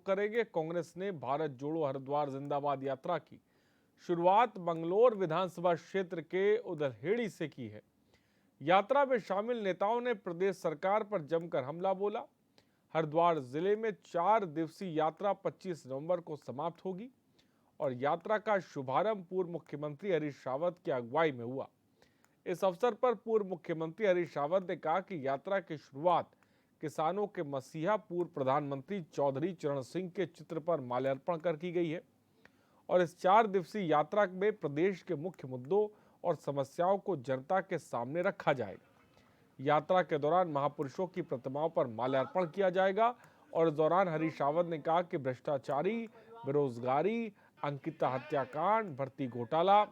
करेंगे। कांग्रेस ने भारत जोड़ो हरिद्वार जिंदाबाद यात्रा की शुरुआत मंगलौर विधानसभा क्षेत्र के उदलहेड़ी से की है। यात्रा में शामिल नेताओं ने प्रदेश सरकार पर जमकर हमला बोला। हरिद्वार जिले में 4 दिवसीय यात्रा 25 नवंबर को समाप्त होगी और यात्रा का शुभारंभ पूर्व मुख्यमंत्री हरीश रावत की अगुवाई में हुआ। इस अवसर पर पूर्व मुख्यमंत्री हरीश रावत ने कहा कि यात्रा की शुरुआत किसानों के मसीहा पूर्व प्रधानमंत्री चौधरी चरण सिंह के चित्र पर माल्यार्पण कर की गई है और इस 4 दिवसीय यात्रा में प्रदेश के मुख्य मुद्दों और समस्याओं को जनता के सामने रखा जाएगा। यात्रा के दौरान महापुरुषों की प्रतिमाओं पर माल्यार्पण किया जाएगा और इस दौरान हरीश रावत ने कहा कि भ्रष्टाचारी, बेरोजगारी, अंकिता हत्याकांड, भर्ती घोटाला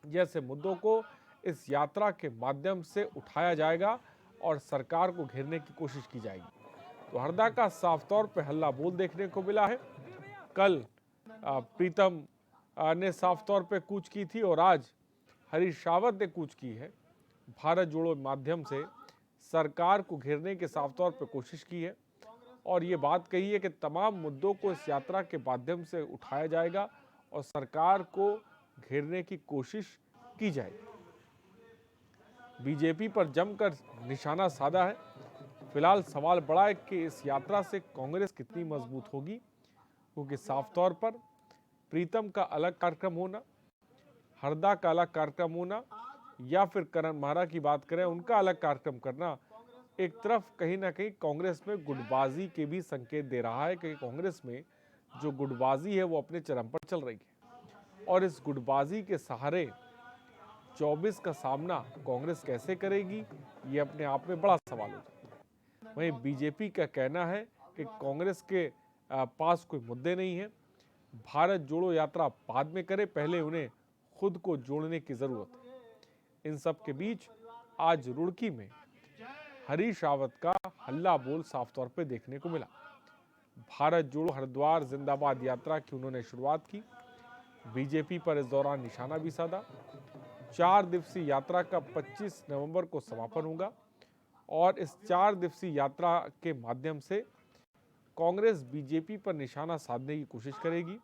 जैसे मुद्दों को इस यात्रा के माध्यम से उठाया जाएगा और सरकार को घेरने की कोशिश की जाएगी। तो हरदा का साफ तौर पर हल्ला बोल देखने को मिला है। कल प्रीतम ने साफ तौर पे कूच की थी और आज हरीश रावत ने कूच की है। भारत जोड़ो माध्यम से सरकार को घेरने की साफ तौर पे कोशिश की है और ये बात कही है कि तमाम मुद्दों को इस यात्रा के माध्यम से उठाया जाएगा और सरकार को घेरने की कोशिश की जाएगी। बीजेपी पर जमकर निशाना साधा है। फिलहाल सवाल बड़ा है कि इस यात्रा से कांग्रेस कितनी मजबूत होगी, क्योंकि साफ तौर पर प्रीतम का अलग कार्यक्रम होना, हरदा का अलग कार्यक्रम होना या फिर करण महरा की बात करें उनका अलग कार्यक्रम करना एक तरफ कहीं ना कहीं कांग्रेस में गुटबाजी के भी संकेत दे रहा है कि कांग्रेस में जो गुटबाजी है वो अपने चरम पर चल रही है और इस गुटबाजी के सहारे 24 का सामना कांग्रेस कैसे करेगी, ये अपने आप में बड़ा सवाल हो जाता है। वहीं बीजेपी का कहना है कि कांग्रेस के पास कोई मुद्दे नहीं है, भारत जोड़ो यात्रा बाद में करे, पहले उन्हें खुद को जोड़ने की जरूरत है। इन सब के बीच आज रुड़की में हरीश रावत का हल्ला बोल साफ तौर पे देखने को मिला। भारत जोड़ो हरिद्वार जिंदाबाद यात्रा की उन्होंने शुरुआत की। बीजेपी पर इस दौरान निशाना भी साधा। 4 दिवसीय यात्रा का 25 नवंबर को समापन होगा और इस 4 दिवसीय यात्रा के माध्यम से कांग्रेस बीजेपी पर निशाना साधने की कोशिश करेगी।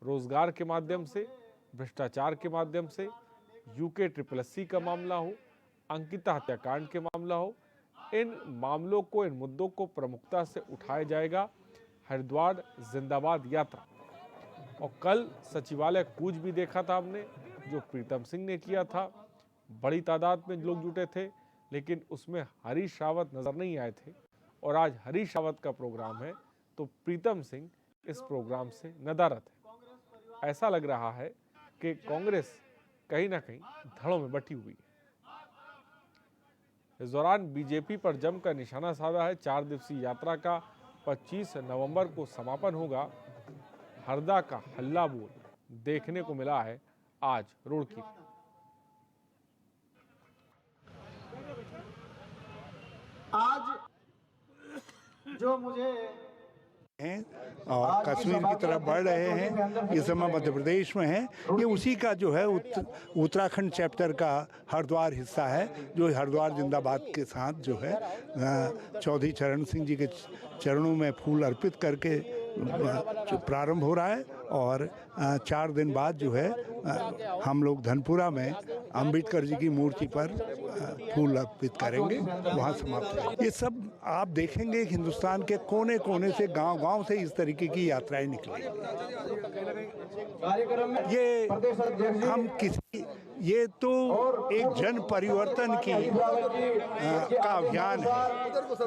रोजगार के माध्यम से, भ्रष्टाचार के माध्यम से, यूके SSC का मामला हो, अंकिता हत्याकांड के मामला हो, इन मामलों को, इन मुद्दों को प्रमुखता से उठाया जाएगा हरिद्वार जिंदाबाद यात्रा। और कल सचिवालय कूच भी देखा था हमने, जो प्रीतम सिंह ने किया था। बड़ी तादाद में लोग जुटे थे, लेकिन उसमें हरीश रावत नजर नहीं आए थे और आज हरीश रावत का प्रोग्राम है तो प्रीतम सिंह इस प्रोग्राम से नदारद है। ऐसा लग रहा है कि कांग्रेस कहीं ना कहीं धड़ों में बटी हुई है। इस दौरान बीजेपी पर जमकर निशाना साधा है। 4 दिवसीय यात्रा का 25 नवंबर को समापन होगा। हरदा का हल्ला बोल देखने को मिला है आज रुड़की। आज जो मुझे हैं और कश्मीर की तरफ बढ़ रहे हैं, इस समय मध्य प्रदेश में हैं, ये उसी का जो है उत्तराखंड चैप्टर का हरिद्वार हिस्सा है, जो हरिद्वार जिंदाबाद के साथ जो है चौधरी चरण सिंह जी के चरणों में फूल अर्पित करके प्रारंभ हो रहा है और 4 दिन बाद जो है हम लोग धनपुरा में अंबेडकर जी की मूर्ति पर फूल अर्पित करेंगे, वहाँ समाप्त है। ये सब आप देखेंगे हिंदुस्तान के कोने कोने से, गांव-गांव से इस तरीके की यात्राएं निकलेंगी। ये तो एक जन परिवर्तन का अभियान है,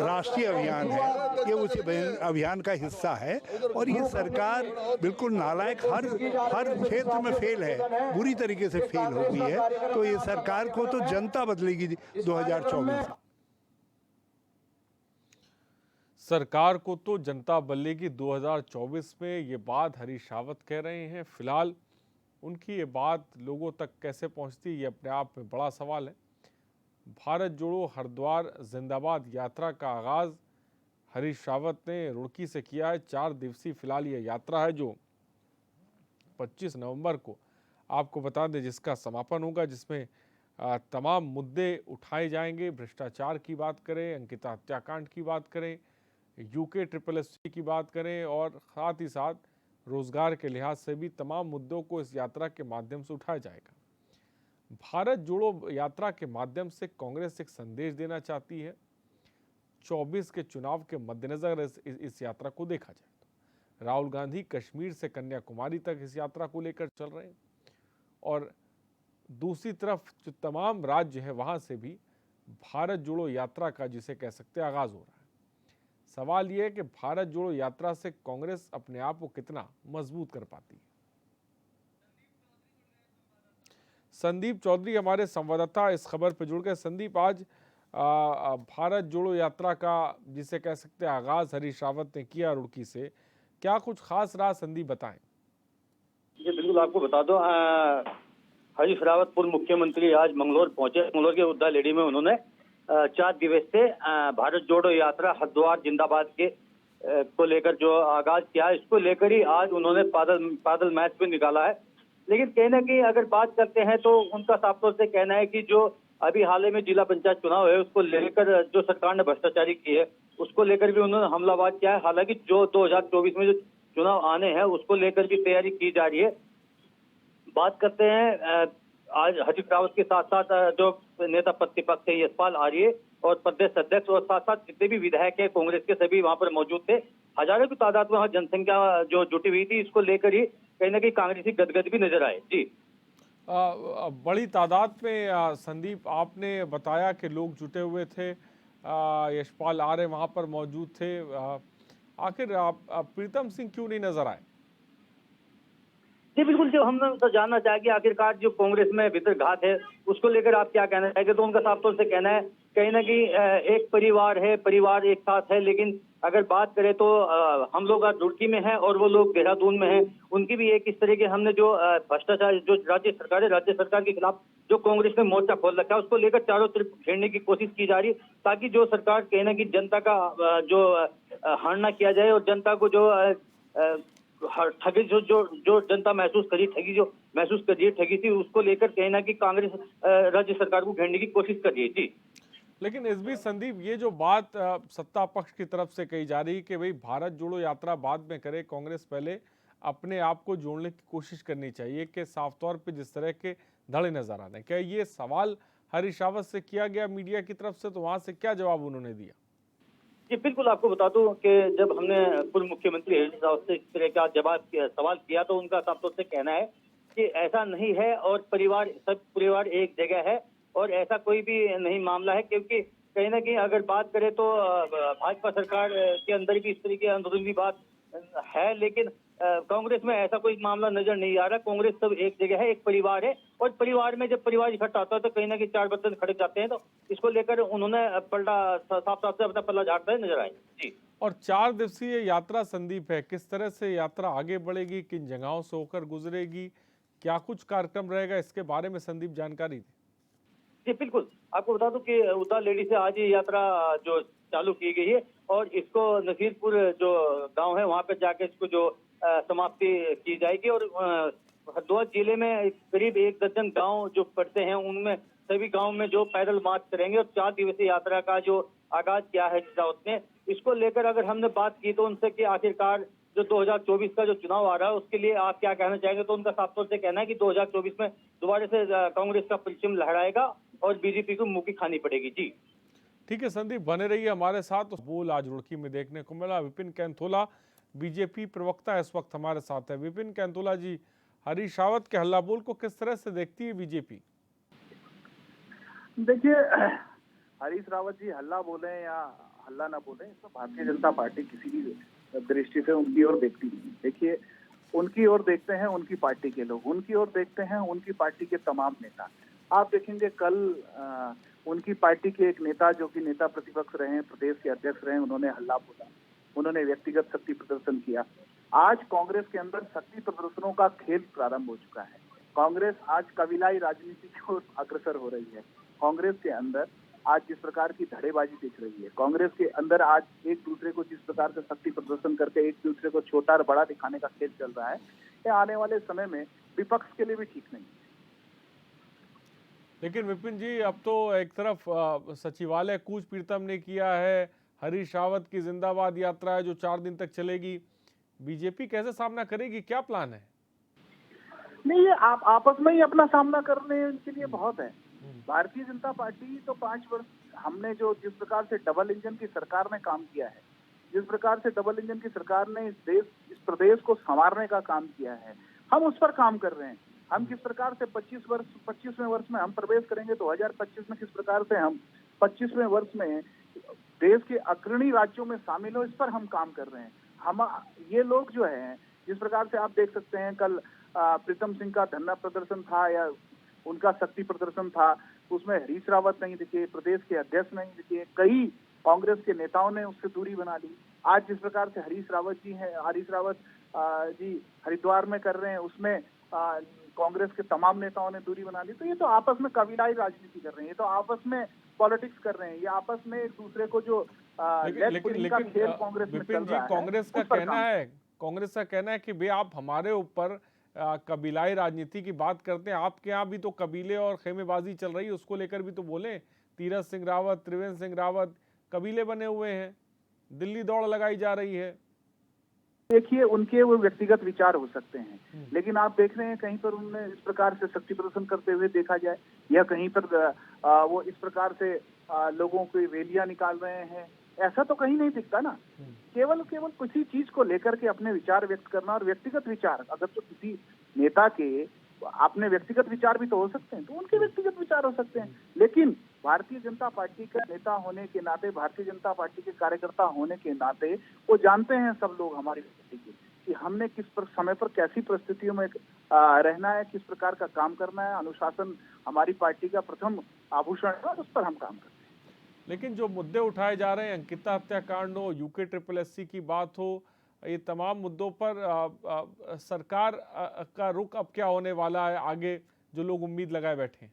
राष्ट्रीय अभियान है, ये उस अभियान का हिस्सा है और ये सरकार बिल्कुल नालायक हर क्षेत्र में फेल है, बुरी तरीके से फेल हो गई है। तो ये सरकार को तो जनता बदलेगी 2024। सरकार को तो जनता बदलेगी 2024 में, ये बात हरीश रावत कह रहे हैं। फिलहाल उनकी ये बात लोगों तक कैसे पहुंचती है, ये अपने आप में बड़ा सवाल है। भारत जोड़ो हरिद्वार जिंदाबाद यात्रा का आगाज हरीश रावत ने रुड़की से किया है। 4 दिवसीय फिलहाल ये यात्रा है जो 25 नवंबर को आपको बता दें जिसका समापन होगा, जिसमें तमाम मुद्दे उठाए जाएंगे। भ्रष्टाचार की बात करें, अंकिता हत्याकांड की बात करें, यूके SSSC की बात करें और साथ ही साथ रोजगार के लिहाज से भी तमाम मुद्दों को इस यात्रा के माध्यम से उठाया जाएगा। भारत जोड़ो यात्रा के माध्यम से कांग्रेस एक संदेश देना चाहती है। 24 के चुनाव के मद्देनजर इस यात्रा को देखा जाए तो राहुल गांधी कश्मीर से कन्याकुमारी तक इस यात्रा को लेकर चल रहे हैं और दूसरी तरफ जो तमाम राज्य है वहां से भी भारत जोड़ो यात्रा का, जिसे कह सकते हैं, आगाज हो रहा है। सवाल यह है कि भारत जोड़ो यात्रा से कांग्रेस अपने आप को कितना मजबूत कर पाती है। संदीप चौधरी हमारे संवाददाता इस खबर पर जुड़ गए। संदीप, आज भारत जोड़ो यात्रा का, जिसे कह सकते हैं, आगाज हरीश रावत ने किया रुड़की से, क्या कुछ खास रहा? संदीप बताएं। जी बिल्कुल, आपको बता दो, हरीश रावत पूर्व मुख्यमंत्री आज मंगलौर पहुंचे। मंगलौर के उद्दा लेडी में उन्होंने 4 दिवस से भारत जोड़ो यात्रा हरिद्वार जिंदाबाद के को लेकर जो आगाज किया है, इसको लेकर ही आज उन्होंने पैदल मैच भी निकाला है। लेकिन कहीं ना कहीं अगर बात करते हैं तो उनका साफ तौर से कहना है कि जो अभी हाल ही में जिला पंचायत चुनाव है उसको लेकर जो सरकार ने भ्रष्टाचारी की है उसको लेकर भी उन्होंने हमलावार किया है। हालांकि जो 2024 में जो चुनाव आने हैं उसको लेकर भी तैयारी की जा रही है। बात करते हैं आज हरीश रावत के साथ साथ जो नेता प्रतिपक्ष है यशपाल आर्य और प्रदेश अध्यक्ष और साथ साथ जितने भी विधायक है कांग्रेस के, सभी वहां पर मौजूद थे। हजारों की तादाद में वहां जनसंख्या जो जुटी हुई थी, इसको लेकर ही कहीं ना कहीं कांग्रेसी गदगद भी नजर आए। जी बड़ी तादाद में संदीप, आपने बताया कि लोग जुटे हुए थे, यशपाल आर्य वहां पर मौजूद थे। आखिर प्रीतम सिंह क्यों नहीं नजर आए? जी बिल्कुल, जो हम तो जानना चाहेंगे आखिरकार जो कांग्रेस में भीतर घात है उसको लेकर आप क्या कहना चाहेंगे। तो उनका साफ तौर से कहना है कहीं ना कहीं एक परिवार है, परिवार एक साथ है, लेकिन अगर बात करें तो हम लोग आज रुड़की में हैं और वो लोग देहरादून में हैं। उनकी भी एक इस तरह के हमने जो भ्रष्टाचार जो राज्य सरकार के खिलाफ जो कांग्रेस ने मोर्चा खोल रखा है उसको लेकर चारों तरफ घेरने की कोशिश की जा रही है, ताकि जो सरकार कहीं ना कहीं जनता का जो हरणा किया जाए और जनता को जो ठगी जो जनता महसूस करी, ठगी जो महसूस कर रही है, ठगी थी, उसको लेकर कहीं ना कहीं कांग्रेस राज्य सरकार को घेरने की कोशिश कर रही है। जी लेकिन इस बीच संदीप, ये जो बात सत्ता पक्ष की तरफ से कही जा रही है कि भाई भारत जोड़ो यात्रा बाद में करे, कांग्रेस पहले अपने आप को जोड़ने की कोशिश करनी चाहिए, कि साफ तौर पे जिस तरह के धड़े नजर आ रहे हैं, क्या ये सवाल हरीश रावत से किया गया मीडिया की तरफ से? तो वहां से क्या जवाब उन्होंने दिया? जी बिल्कुल, आपको बता दूं कि जब हमने पूर्व मुख्यमंत्री हरीश रावत से इस तरह का सवाल किया तो उनका साफ तौर से कहना है कि ऐसा नहीं है और सब परिवार एक जगह है और ऐसा कोई भी नहीं मामला है। क्योंकि कहीं ना कहीं अगर बात करें तो भाजपा सरकार के अंदर भी इस तरह की अंदरूनी बात है, लेकिन कांग्रेस में ऐसा कोई मामला नजर नहीं आ रहा। कांग्रेस सब एक जगह है, एक परिवार है और परिवार में जब परिवार इकट्ठा होता है तो कहीं ना कहीं 4 बर्तन खड़क जाते हैं। तो इसको लेकर उन्होंने साफ से अपना पल्ला झाड़ते नजर आए। जी, और 4 दिवसीय यात्रा संदीप है, किस तरह से यात्रा आगे बढ़ेगी, किन जगहों से होकर गुजरेगी, क्या कुछ कार्यक्रम रहेगा, इसके बारे में संदीप जानकारी दी। जी बिल्कुल, आपको बता दूं कि उदा लेडी से आज ये यात्रा जो चालू की गई है और इसको नसीरपुर जो गांव है वहां पर जाके इसको जो समाप्ति की जाएगी और हरिद्वार जिले में करीब 1 दर्जन गांव जो पड़ते हैं उनमें सभी गांव में जो पैदल मार्च करेंगे और 4 दिवसीय यात्रा का जो आगाज किया है रावत ने। इसको लेकर अगर हमने बात की तो उनसे कि आखिरकार जो 2024 का जो चुनाव आ रहा है उसके लिए आप क्या कहना चाहेंगे, तो उनका साफ तौर से कहना है कि 2024 में दोबारा से कांग्रेस का परचम लहराएगा और बीजेपी को मुंह की खानी पड़ेगी। जी ठीक है संदीप, बने रहिए हमारे साथ। बोल आज रुड़की में देखने को मिला। विपिन कैंथोला बीजेपी प्रवक्ता इस वक्त हमारे साथ है। विपिन कैंथोला जी, हरीश रावत के हल्ला बोल को किस तरह से देखती है बीजेपी? देखिए, हरीश रावत जी हल्ला बोले या हल्ला ना बोले, तो भारतीय जनता पार्टी किसी भी दृष्टि से उनकी ओर देखती नहीं। देखिए, उनकी ओर देखते हैं उनकी पार्टी के लोग, उनकी ओर देखते हैं उनकी पार्टी के तमाम नेता। आप देखेंगे कल उनकी पार्टी के एक नेता जो कि नेता प्रतिपक्ष रहे हैं, प्रदेश के अध्यक्ष रहे, उन्होंने हल्ला बोला, उन्होंने व्यक्तिगत शक्ति प्रदर्शन किया। आज कांग्रेस के अंदर शक्ति प्रदर्शनों का खेल प्रारंभ हो चुका है। कांग्रेस आज कबीलाई राजनीति की ओर अग्रसर हो रही है। कांग्रेस के अंदर आज जिस प्रकार की धड़ेबाजी दिख रही है, कांग्रेस के अंदर आज एक दूसरे को जिस प्रकार से शक्ति प्रदर्शन करके एक दूसरे को छोटा और बड़ा दिखाने का खेल चल रहा है, ये आने वाले समय में विपक्ष के लिए भी ठीक नहीं है। लेकिन विपिन जी, अब तो एक तरफ सचिवालय कूच प्रीतम ने किया है, हरीश रावत की जिंदाबाद यात्रा है जो 4 दिन तक चलेगी, बीजेपी कैसे सामना करेगी, क्या प्लान है? नहीं, ये आप आपस में ही अपना सामना करने के लिए बहुत है। भारतीय जनता पार्टी तो 5 वर्ष हमने जो जिस प्रकार से डबल इंजन की सरकार ने काम किया है, जिस प्रकार से डबल इंजन की सरकार ने इस प्रदेश को संवारने का काम किया है, हम उस पर काम कर रहे हैं। हम किस प्रकार से 25वें वर्ष में हम प्रवेश करेंगे 2025 में, किस प्रकार से हम 25वें वर्ष में देश के अग्रणी राज्यों में शामिल हो, इस पर हम काम कर रहे हैं। हम ये लोग जो है, जिस प्रकार से आप देख सकते हैं, कल प्रीतम सिंह का धरना प्रदर्शन था या उनका शक्ति प्रदर्शन था, उसमें हरीश रावत नहीं दिखे, प्रदेश के अध्यक्ष नहीं दिखे, कई कांग्रेस के नेताओं ने उससे दूरी बना ली। आज जिस प्रकार से हरीश रावत जी हरिद्वार में कर रहे हैं, उसमें कांग्रेस के तमाम नेताओं ने दूरी बना ली। तो ये तो आपस में कबीलाई राजनीति कर रहे हैं, ये तो आपस में पॉलिटिक्स कर रहे हैं, ये आपस में एक दूसरे को जो लेकिन खेल कांग्रेस में विपिन चल जी, रहा है, कांग्रेस का कहना है कि भाई आप हमारे ऊपर कबीलाई राजनीति की बात करते हैं, आपके यहाँ भी तो कबीले और खेमेबाजी चल रही है, उसको लेकर भी तो बोले। तीरथ सिंह रावत, त्रिवेंद्र सिंह रावत कबीले बने हुए हैं, दिल्ली दौड़ लगाई जा रही है। देखिए, उनके वो व्यक्तिगत विचार हो सकते हैं, लेकिन आप देख रहे हैं कहीं पर उन्हें इस प्रकार से शक्ति प्रदर्शन करते हुए देखा जाए, या कहीं पर वो इस प्रकार से लोगों की रैलियां निकाल रहे हैं, ऐसा तो कहीं नहीं दिखता ना। केवल किसी चीज को लेकर के अपने विचार व्यक्त करना, और व्यक्तिगत विचार, अगर तो किसी नेता के अपने व्यक्तिगत विचार भी तो हो सकते हैं, तो उनके व्यक्तिगत विचार हो सकते हैं, लेकिन भारतीय जनता पार्टी का नेता होने के नाते, भारतीय जनता पार्टी के कार्यकर्ता होने के नाते, वो जानते हैं सब लोग हमारी पार्टी के कि हमने किस समय पर कैसी परिस्थितियों में रहना है, किस प्रकार का काम करना है। अनुशासन हमारी पार्टी का प्रथम आभूषण है, उस पर हम काम करते हैं। लेकिन जो मुद्दे उठाए जा रहे हैं, अंकिता हत्याकांड हो, यूके SSSC की बात हो, ये तमाम मुद्दों पर सरकार का रुख अब क्या होने वाला है आगे, जो लोग उम्मीद लगाए बैठे हैं?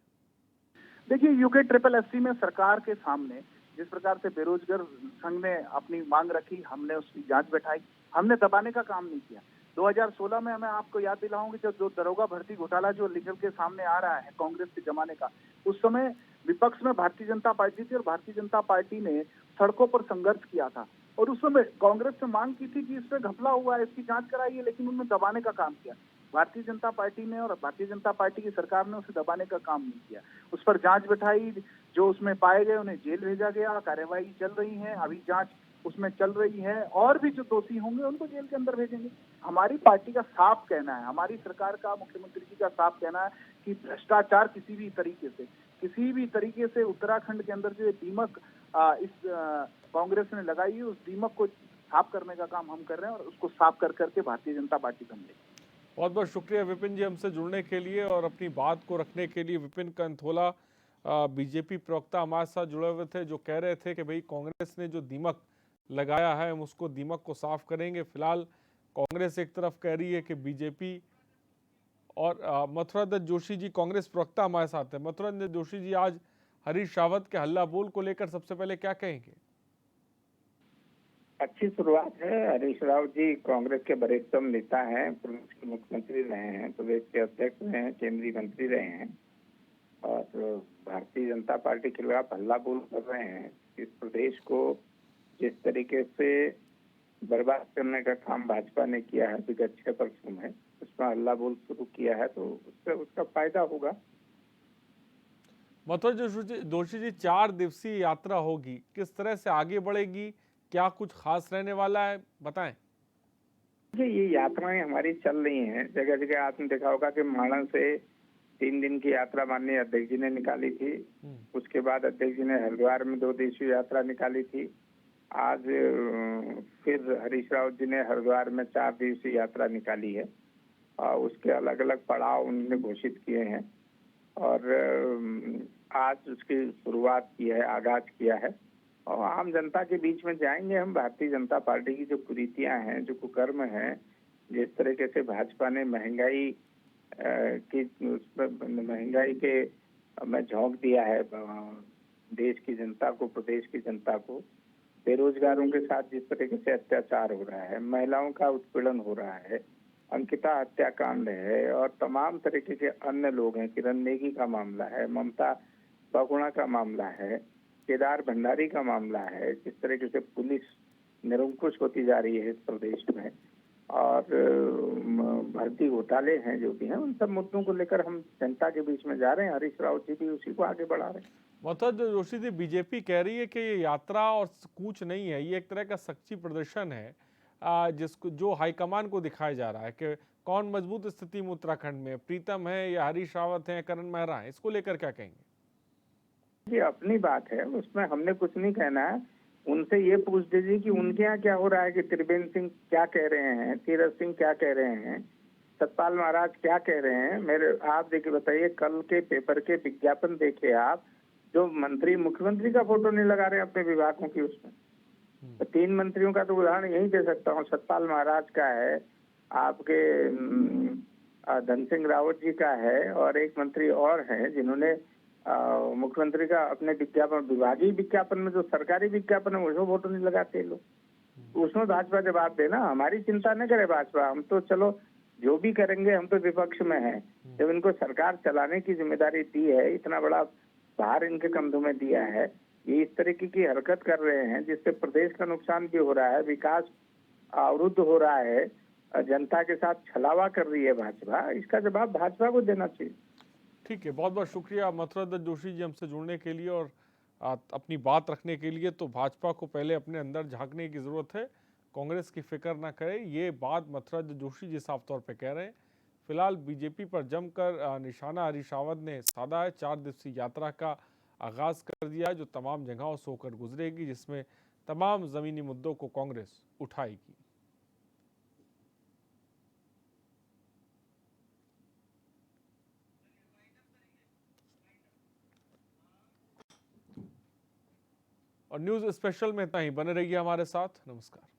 देखिए, यूके SSSC में सरकार के सामने जिस प्रकार से बेरोजगार संघ ने अपनी मांग रखी, हमने उसकी जांच बैठाई, हमने दबाने का काम नहीं किया। 2016 में मैं आपको याद दिलाऊंगी, जब जो दरोगा भर्ती घोटाला जो निकल के सामने आ रहा है कांग्रेस के जमाने का, उस समय विपक्ष में भारतीय जनता पार्टी थी और भारतीय जनता पार्टी ने सड़कों पर संघर्ष किया था, और उस समय कांग्रेस से मांग की थी कि इस पे घपला हुआ है, इसकी जांच कराइए, लेकिन उन्होंने दबाने का काम किया। भारतीय जनता पार्टी ने और भारतीय जनता पार्टी की सरकार ने उसे दबाने का काम नहीं किया, उस पर जांच बैठाई, जो उसमें पाए गए उन्हें जेल भेजा गया, कार्यवाही चल रही है, अभी जांच उसमें चल रही है, और भी जो दोषी होंगे उनको जेल के अंदर भेजेंगे। हमारी पार्टी का साफ कहना है, हमारी सरकार का, मुख्यमंत्री जी का साफ कहना है कि भ्रष्टाचार किसी भी तरीके से उत्तराखंड के अंदर जो दीमक इस कांग्रेस ने लगाई है, उस दीमक को साफ करने का काम हम कर रहे हैं, और उसको साफ कर करके भारतीय जनता पार्टी बन गई। बहुत बहुत शुक्रिया विपिन जी हमसे जुड़ने के लिए और अपनी बात को रखने के लिए। विपिन कंथोला बीजेपी प्रवक्ता हमारे साथ जुड़े हुए थे, जो कह रहे थे कि भाई कांग्रेस ने जो दीमक लगाया है, हम उसको दीमक को साफ करेंगे। फिलहाल कांग्रेस एक तरफ कह रही है कि बीजेपी, और मथुरा दत्त जोशी जी कांग्रेस प्रवक्ता हमारे साथ है। मथुरा दत्त जोशी जी, आज हरीश रावत के हल्ला बोल को लेकर सबसे पहले क्या कहेंगे? अच्छी शुरुआत है। हरीश रावत जी कांग्रेस के वरिष्ठतम नेता हैं, प्रदेश के मुख्यमंत्री रहे हैं, प्रदेश के अध्यक्ष रहे हैं, केंद्रीय मंत्री रहे हैं, और भारतीय जनता पार्टी के खिलाफ हल्ला बोल कर रहे हैं। इस प्रदेश को जिस तरीके से बर्बाद करने का काम भाजपा ने किया है विगत 6 वर्षों में, उसमें हल्ला बोल शुरू किया है, तो उससे उसका फायदा होगा। मथुरा जोशी जी, 4 दिवसीय यात्रा होगी, किस तरह से आगे बढ़ेगी, क्या कुछ खास रहने वाला है, बताएं। ये यात्राएं हमारी चल रही हैं, जगह जगह आपने देखा होगा कि माणन से 3 दिन की यात्रा माननीय अध्यक्ष जी ने निकाली थी, उसके बाद अध्यक्ष जी ने हरिद्वार में 2 दिवसीय यात्रा निकाली थी, आज फिर हरीश रावत जी ने हरिद्वार में 4 दिवसीय यात्रा निकाली है, और उसके अलग अलग पड़ाव उन्होंने घोषित किए हैं, और आज उसकी शुरुआत की है, आगाज किया है, और आम जनता के बीच में जाएंगे हम। भारतीय जनता पार्टी की जो कुरीतियां हैं, जो कुकर्म हैं, जिस तरीके से भाजपा ने महंगाई के में झोंक दिया है देश की जनता को, प्रदेश की जनता को, बेरोजगारों के साथ जिस तरीके से अत्याचार हो रहा है, महिलाओं का उत्पीड़न हो रहा है, अंकिता हत्याकांड है, और तमाम तरीके के अन्य लोग हैं, किरण नेगी का मामला है, ममता बहुगुणा का मामला है, केदार भंडारी का मामला है, जिस तरीके से पुलिस निरंकुश होती जा रही है इस प्रदेश में, और भर्ती घोटाले हैं जो भी हैं, उन सब मुद्दों को लेकर हम जनता के बीच में जा रहे हैं। हरीश रावत जी भी उसी को आगे बढ़ा रहे हैं। मथुरा जोशी जी, बीजेपी कह रही है कि ये यात्रा और कूच नहीं है, ये एक तरह का शक्ति प्रदर्शन है जिसको जो हाईकमान को दिखाया जा रहा है कि कौन मजबूत स्थिति में उत्तराखंड में, प्रीतम है या हरीश रावत है, करण मेहरा है, इसको लेकर क्या कहेंगे? ये अपनी बात है, उसमें हमने कुछ नहीं कहना है। उनसे ये पूछ दीजिए कि उनके यहाँ क्या हो रहा है, कि त्रिवेंद्र सिंह क्या कह रहे हैं, तीरथ सिंह क्या कह रहे हैं, सतपाल महाराज क्या कह रहे हैं। मेरे आप देखिए बताइए, कल के पेपर के विज्ञापन देखे आप, जो मंत्री मुख्यमंत्री का फोटो नहीं लगा रहे अपने विभागों की उसमें। तो 3 मंत्रियों का तो उदाहरण यही दे सकता हूँ, सतपाल महाराज का है, आपके धन सिंह रावत जी का है, और एक मंत्री और है जिन्होंने मुख्यमंत्री का अपने विज्ञापन, विभागीय विज्ञापन में जो सरकारी विज्ञापन है उसमें फोटो नहीं लगाते लोग। उसमें भाजपा जवाब देना, हमारी चिंता न करे भाजपा, हम तो चलो जो भी करेंगे, हम तो विपक्ष में हैं। जब इनको सरकार चलाने की जिम्मेदारी दी है, इतना बड़ा भार इनके कंधों में दिया है, ये इस तरीके की हरकत कर रहे हैं जिससे प्रदेश का नुकसान भी हो रहा है, विकास अवरुद्ध हो रहा है, जनता के साथ छलावा कर रही है भाजपा। इसका जवाब भाजपा को देना चाहिए। ठीक है, बहुत बहुत शुक्रिया मथुरा जोशी जी हमसे जुड़ने के लिए और अपनी बात रखने के लिए। तो भाजपा को पहले अपने अंदर झांकने की जरूरत है, कांग्रेस की फिक्र ना करे, ये बात मथुरा जोशी जी साफ तौर पे कह रहे हैं। फिलहाल बीजेपी पर जमकर निशाना हरीश रावत ने साधा है। 4 दिवसीय यात्रा का आगाज कर दिया है, जो तमाम जगहों से होकर गुजरेगी, जिसमें तमाम जमीनी मुद्दों को कांग्रेस उठाएगी। और न्यूज़ स्पेशल में इतना ही, बने रहिए हमारे साथ। नमस्कार।